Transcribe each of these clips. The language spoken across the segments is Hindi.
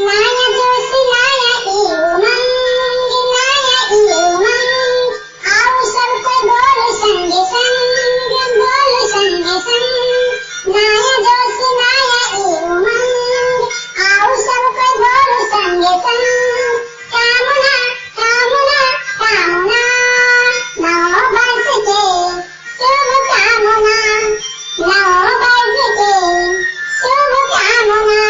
नया जोश नया ई उमंग, नया ई उमंग, आओ सबको बोलो संग संग, बोलो संग संग। नया जोश नया ई उमंग, आओ सबको बोलो संग संग। कामना कामना कामना, नौ वर्ष के शुभ कामना, नौ वर्ष के शुभ कामना।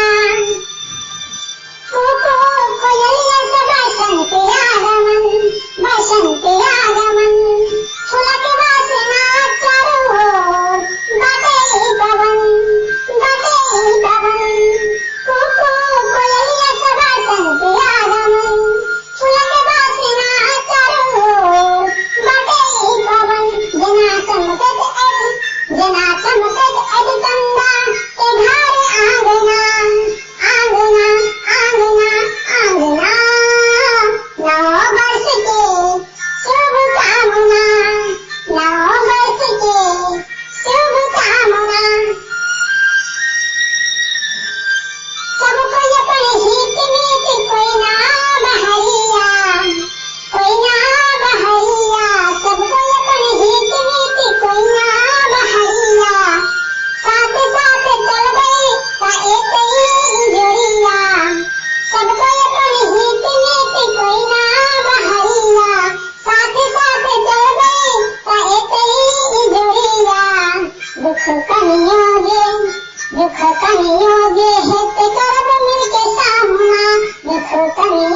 कोयलिया से बसंत आगमन, बसंत आगमन, फूल के वासना चारों ओर, बटे पवन, बटे पवन। कोयलिया से बसंत आगमन, फूल के वासना चारों ओर, बटे पवन। जना चमकत अज चंदा के घर आंगना, आंगना आंगना आंगना। नौ वर्ष के शुभ कामना, नौ वर्ष के शुभ कामना। सबको अपन हित मीत कोई ना बहरिया, कोई ना बहरिया। सबको अपन हित मीत कोई ना बहरिया। साथ साथ चल गई ता एक ही जोड़िया। सबको अपन हित मीत कोई ना बहरिया। साथ साथ चल गई ता एक ही जोड़िया। दुख कनियोगे हित करब मिलके सामना, दुख कनियोगे